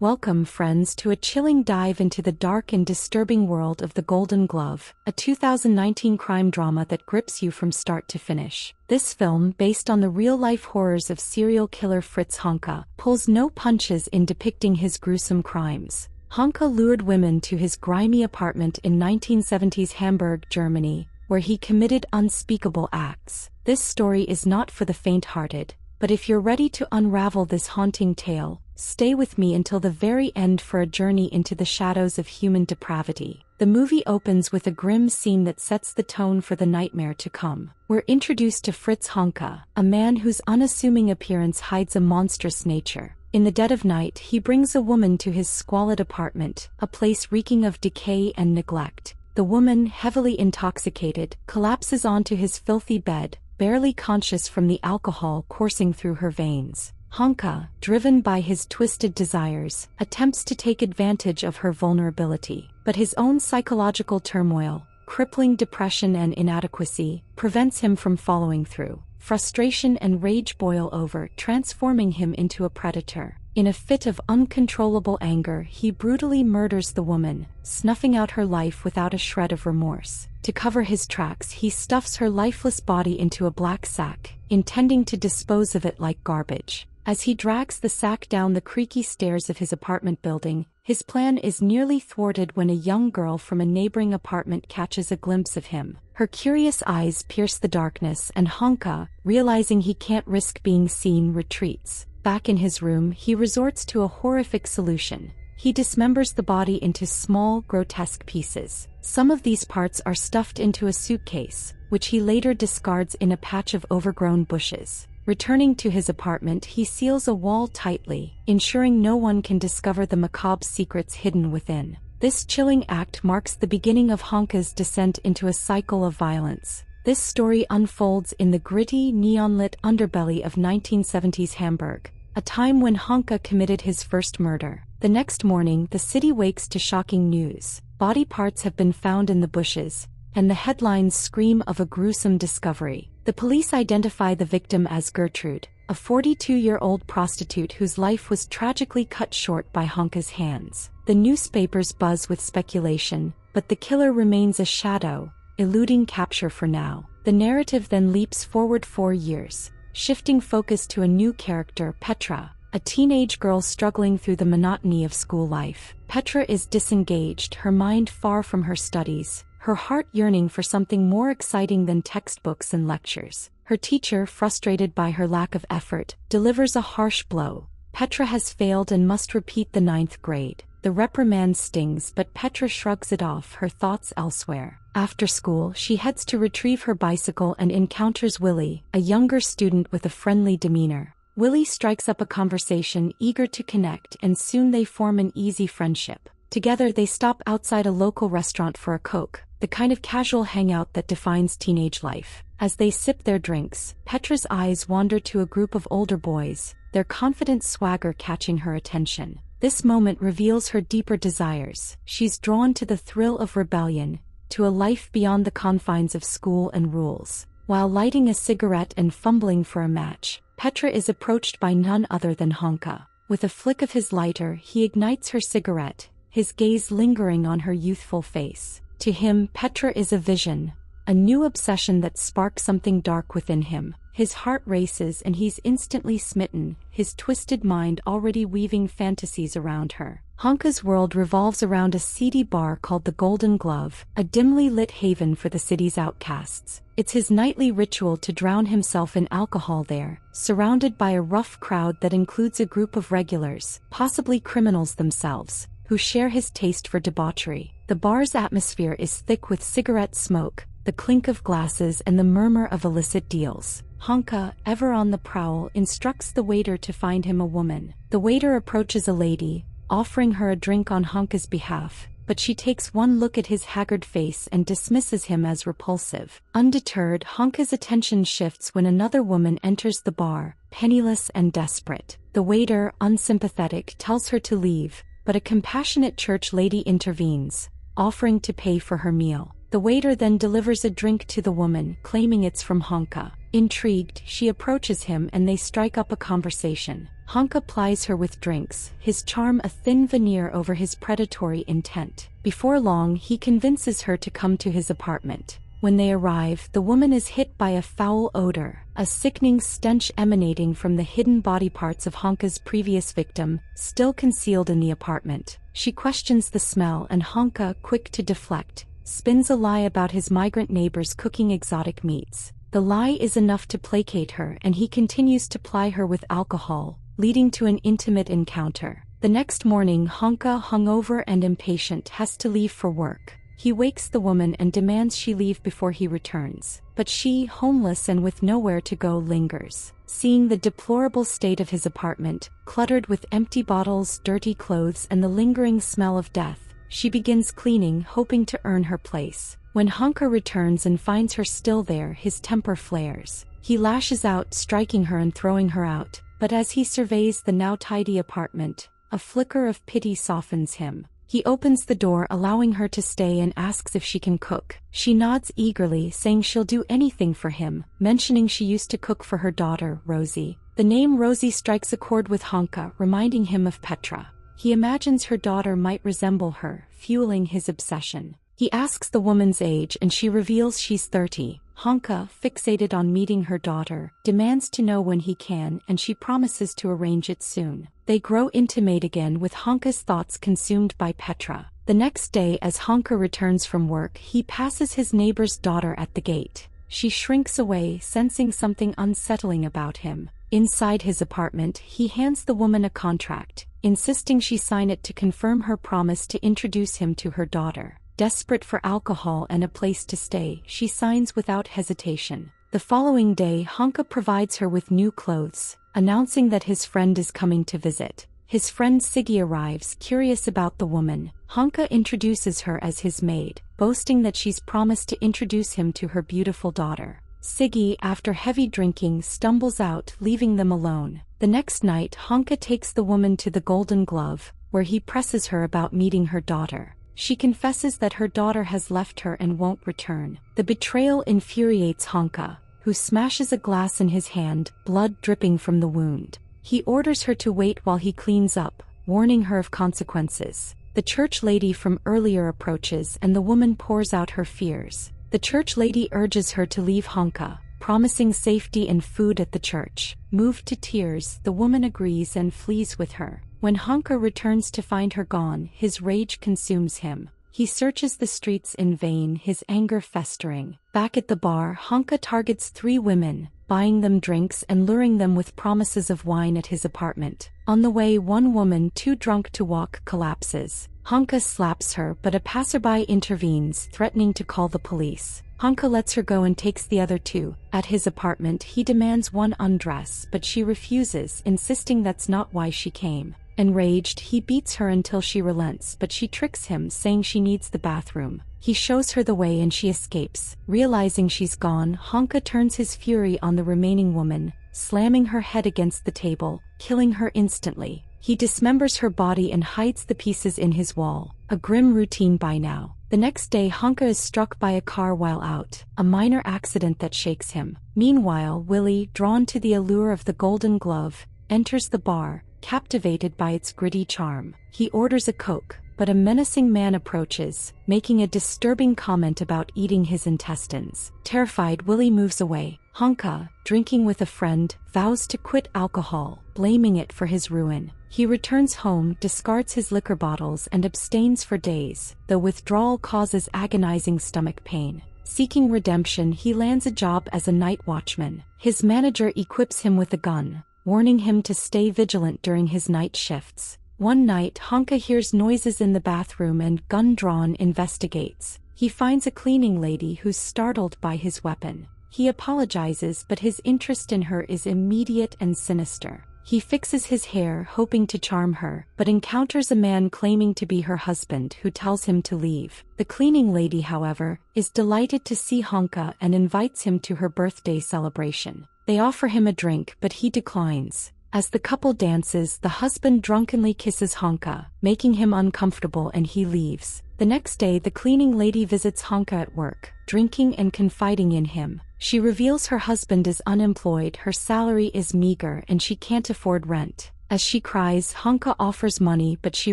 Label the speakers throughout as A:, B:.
A: Welcome, friends, to a chilling dive into the dark and disturbing world of The Golden Glove, a 2019 crime drama that grips you from start to finish. This film, based on the real-life horrors of serial killer Fritz Honka, pulls no punches in depicting his gruesome crimes. Honka lured women to his grimy apartment in 1970s Hamburg, Germany, where he committed unspeakable acts. This story is not for the faint-hearted, but if you're ready to unravel this haunting tale, stay with me until the very end for a journey into the shadows of human depravity. The movie opens with a grim scene that sets the tone for the nightmare to come. We're introduced to Fritz Honka, a man whose unassuming appearance hides a monstrous nature. In the dead of night, he brings a woman to his squalid apartment, a place reeking of decay and neglect. The woman, heavily intoxicated, collapses onto his filthy bed, barely conscious from the alcohol coursing through her veins. Honka, driven by his twisted desires, attempts to take advantage of her vulnerability, but his own psychological turmoil, crippling depression and inadequacy, prevents him from following through. Frustration and rage boil over, transforming him into a predator. In a fit of uncontrollable anger, he brutally murders the woman, snuffing out her life without a shred of remorse. To cover his tracks, he stuffs her lifeless body into a black sack, intending to dispose of it like garbage. As he drags the sack down the creaky stairs of his apartment building, his plan is nearly thwarted when a young girl from a neighboring apartment catches a glimpse of him. Her curious eyes pierce the darkness, and Honka, realizing he can't risk being seen, retreats. Back in his room, he resorts to a horrific solution. He dismembers the body into small, grotesque pieces. Some of these parts are stuffed into a suitcase, which he later discards in a patch of overgrown bushes. Returning to his apartment, he seals a wall tightly, ensuring no one can discover the macabre secrets hidden within. This chilling act marks the beginning of Honka's descent into a cycle of violence. This story unfolds in the gritty, neon-lit underbelly of 1970s Hamburg, a time when Honka committed his first murder. The next morning, the city wakes to shocking news. Body parts have been found in the bushes, and the headlines scream of a gruesome discovery. The police identify the victim as Gertrude, a 42-year-old prostitute whose life was tragically cut short by Honka's hands. The newspapers buzz with speculation, but the killer remains a shadow, eluding capture for now. The narrative then leaps forward 4 years, shifting focus to a new character, Petra, a teenage girl struggling through the monotony of school life. Petra is disengaged, her mind far from her studies, her heart yearning for something more exciting than textbooks and lectures. Her teacher, frustrated by her lack of effort, delivers a harsh blow. Petra has failed and must repeat the 9th grade. The reprimand stings, but Petra shrugs it off, her thoughts elsewhere. After school, she heads to retrieve her bicycle and encounters Willie, a younger student with a friendly demeanor. Willie strikes up a conversation, eager to connect, and soon they form an easy friendship. Together they stop outside a local restaurant for a Coke, the kind of casual hangout that defines teenage life. As they sip their drinks, Petra's eyes wander to a group of older boys, their confident swagger catching her attention. This moment reveals her deeper desires. She's drawn to the thrill of rebellion, to a life beyond the confines of school and rules. While lighting a cigarette and fumbling for a match, Petra is approached by none other than Honka. With a flick of his lighter, he ignites her cigarette, his gaze lingering on her youthful face. To him, Petra is a vision, a new obsession that sparks something dark within him. His heart races and he's instantly smitten, his twisted mind already weaving fantasies around her. Honka's world revolves around a seedy bar called the Golden Glove, a dimly lit haven for the city's outcasts. It's his nightly ritual to drown himself in alcohol there, surrounded by a rough crowd that includes a group of regulars, possibly criminals themselves, who share his taste for debauchery. The bar's atmosphere is thick with cigarette smoke, the clink of glasses and the murmur of illicit deals. Honka, ever on the prowl, instructs the waiter to find him a woman. The waiter approaches a lady, offering her a drink on Honka's behalf, but she takes one look at his haggard face and dismisses him as repulsive. Undeterred, Honka's attention shifts when another woman enters the bar, penniless and desperate. The waiter, unsympathetic, tells her to leave, but a compassionate church lady intervenes, offering to pay for her meal. The waiter then delivers a drink to the woman, claiming it's from Honka. Intrigued, she approaches him and they strike up a conversation. Honka plies her with drinks, his charm a thin veneer over his predatory intent. Before long, he convinces her to come to his apartment. When they arrive, the woman is hit by a foul odor, a sickening stench emanating from the hidden body parts of Honka's previous victim, still concealed in the apartment. She questions the smell and Honka, quick to deflect, spins a lie about his migrant neighbors cooking exotic meats. The lie is enough to placate her and he continues to ply her with alcohol, leading to an intimate encounter. The next morning, Honka, hungover and impatient, has to leave for work. He wakes the woman and demands she leave before he returns. But she, homeless and with nowhere to go, lingers. Seeing the deplorable state of his apartment, cluttered with empty bottles, dirty clothes and the lingering smell of death, she begins cleaning, hoping to earn her place. When Honka returns and finds her still there, his temper flares. He lashes out, striking her and throwing her out. But as he surveys the now tidy apartment, a flicker of pity softens him. He opens the door, allowing her to stay, and asks if she can cook. She nods eagerly, saying she'll do anything for him, mentioning she used to cook for her daughter, Rosie. The name Rosie strikes a chord with Honka, reminding him of Petra. He imagines her daughter might resemble her, fueling his obsession. He asks the woman's age and she reveals she's 30. Honka, fixated on meeting her daughter, demands to know when he can and she promises to arrange it soon. They grow intimate again, with Honka's thoughts consumed by Petra. The next day, as Honka returns from work, he passes his neighbor's daughter at the gate. She shrinks away, sensing something unsettling about him. Inside his apartment, he hands the woman a contract, insisting she sign it to confirm her promise to introduce him to her daughter. Desperate for alcohol and a place to stay, she signs without hesitation. The following day, Honka provides her with new clothes, announcing that his friend is coming to visit. His friend Siggy arrives, curious about the woman. Honka introduces her as his maid, boasting that she's promised to introduce him to her beautiful daughter. Siggy, after heavy drinking, stumbles out, leaving them alone. The next night, Honka takes the woman to the Golden Glove, where he presses her about meeting her daughter. She confesses that her daughter has left her and won't return. The betrayal infuriates Honka, who smashes a glass in his hand, blood dripping from the wound. He orders her to wait while he cleans up, warning her of consequences. The church lady from earlier approaches and the woman pours out her fears. The church lady urges her to leave Honka, promising safety and food at the church. Moved to tears, the woman agrees and flees with her. When Honka returns to find her gone, his rage consumes him. He searches the streets in vain, his anger festering. Back at the bar, Honka targets 3 women, buying them drinks and luring them with promises of wine at his apartment. On the way, one woman, too drunk to walk, collapses. Honka slaps her, but a passerby intervenes, threatening to call the police. Honka lets her go and takes the other 2. At his apartment, he demands one undress, but she refuses, insisting that's not why she came. Enraged, he beats her until she relents, but she tricks him, saying she needs the bathroom. He shows her the way and she escapes. Realizing she's gone, Honka turns his fury on the remaining woman, slamming her head against the table, killing her instantly. He dismembers her body and hides the pieces in his wall. A grim routine by now. The next day, Honka is struck by a car while out, a minor accident that shakes him. Meanwhile, Willie, drawn to the allure of the Golden Glove, enters the bar, captivated by its gritty charm. He orders a Coke, but a menacing man approaches, making a disturbing comment about eating his intestines. Terrified, Willie moves away. Honka, drinking with a friend, vows to quit alcohol, blaming it for his ruin. He returns home, discards his liquor bottles and abstains for days. The withdrawal causes agonizing stomach pain. Seeking redemption, he lands a job as a night watchman. His manager equips him with a gun, warning him to stay vigilant during his night shifts. One night, Honka hears noises in the bathroom and, gun drawn, investigates. He finds a cleaning lady who's startled by his weapon. He apologizes, but his interest in her is immediate and sinister. He fixes his hair, hoping to charm her, but encounters a man claiming to be her husband who tells him to leave. The cleaning lady, however, is delighted to see Honka and invites him to her birthday celebration. They offer him a drink, but he declines. As the couple dances, the husband drunkenly kisses Honka, making him uncomfortable, and he leaves. The The next day, the cleaning lady visits Honka at work, drinking and confiding in him. She reveals her husband is unemployed, her salary is meager, and she can't afford rent. As she cries, Honka offers money, but she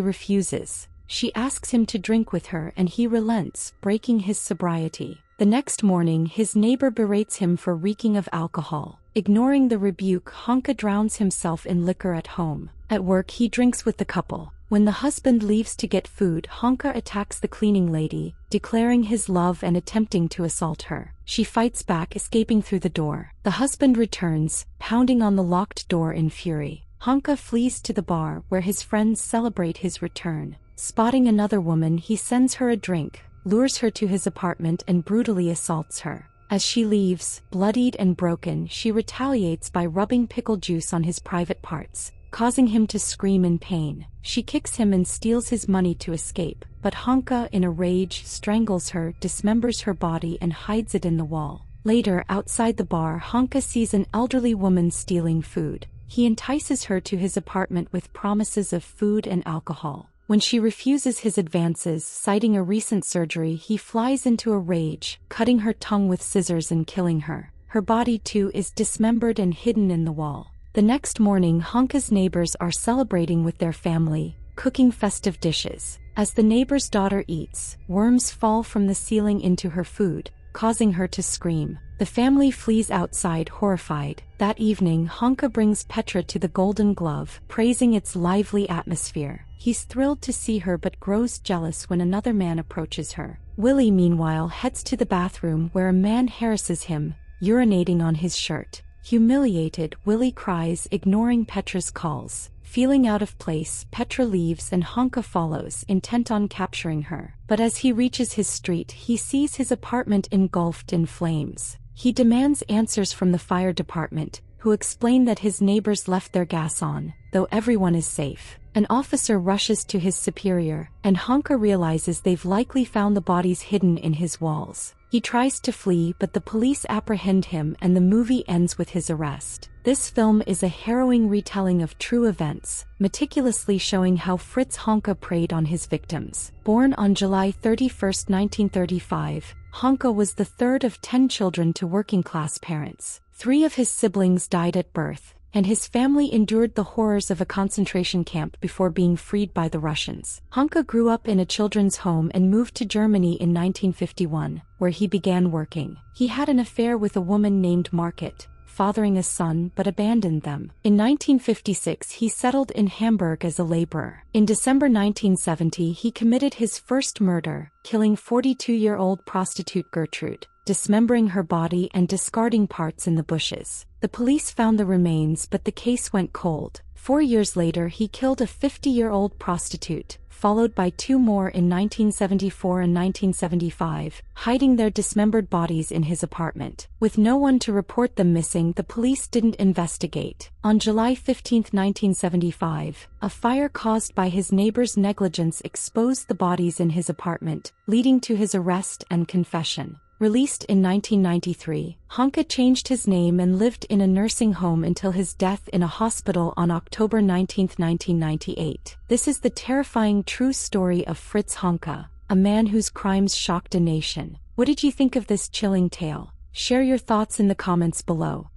A: refuses. She asks him to drink with her, and he relents, breaking his sobriety. The next morning, his neighbor berates him for reeking of alcohol. Ignoring the rebuke, Honka drowns himself in liquor at home. At work, he drinks with the couple. When the husband leaves to get food, Honka attacks the cleaning lady, declaring his love and attempting to assault her. She fights back, escaping through the door. The husband returns, pounding on the locked door in fury. Honka flees to the bar, where his friends celebrate his return. Spotting another woman, he sends her a drink, lures her to his apartment, and brutally assaults her. As she leaves, bloodied and broken, she retaliates by rubbing pickle juice on his private parts, causing him to scream in pain. She kicks him and steals his money to escape, but Honka, in a rage, strangles her, dismembers her body, and hides it in the wall. Later, outside the bar, Honka sees an elderly woman stealing food. He entices her to his apartment with promises of food and alcohol. When she refuses his advances, citing a recent surgery, he flies into a rage, cutting her tongue with scissors and killing her. Her body, too, is dismembered and hidden in the wall. The next morning, Honka's neighbors are celebrating with their family, cooking festive dishes. As the neighbor's daughter eats, worms fall from the ceiling into her food, causing her to scream. The family flees outside, horrified. That evening, Honka brings Petra to the Golden Glove, praising its lively atmosphere. He's thrilled to see her but grows jealous when another man approaches her. Willie, meanwhile, heads to the bathroom where a man harasses him, urinating on his shirt. Humiliated, Willie cries, ignoring Petra's calls. Feeling out of place, Petra leaves and Honka follows, intent on capturing her. But as he reaches his street, he sees his apartment engulfed in flames. He demands answers from the fire department, who explain that his neighbors left their gas on, though everyone is safe. An officer rushes to his superior, and Honka realizes they've likely found the bodies hidden in his walls. He tries to flee, but the police apprehend him, and the movie ends with his arrest. This film is a harrowing retelling of true events, meticulously showing how Fritz Honka preyed on his victims. Born on July 31, 1935, Honka was the third of 10 children to working-class parents. 3 of his siblings died at birth, and his family endured the horrors of a concentration camp before being freed by the Russians. Honka grew up in a children's home and moved to Germany in 1951, where he began working. He had an affair with a woman named Market, fathering a son, but abandoned them. In 1956, he settled in Hamburg as a laborer. In December 1970, he committed his first murder, killing 42-year-old prostitute Gertrude, dismembering her body and discarding parts in the bushes. The police found the remains, but the case went cold. 4 years later, he killed a 50-year-old prostitute, followed by 2 more in 1974 and 1975, hiding their dismembered bodies in his apartment. With no one to report them missing, the police didn't investigate. On July 15, 1975, a fire caused by his neighbor's negligence exposed the bodies in his apartment, leading to his arrest and confession. Released in 1993, Honka changed his name and lived in a nursing home until his death in a hospital on October 19, 1998. This is the terrifying true story of Fritz Honka, a man whose crimes shocked a nation. What did you think of this chilling tale? Share your thoughts in the comments below.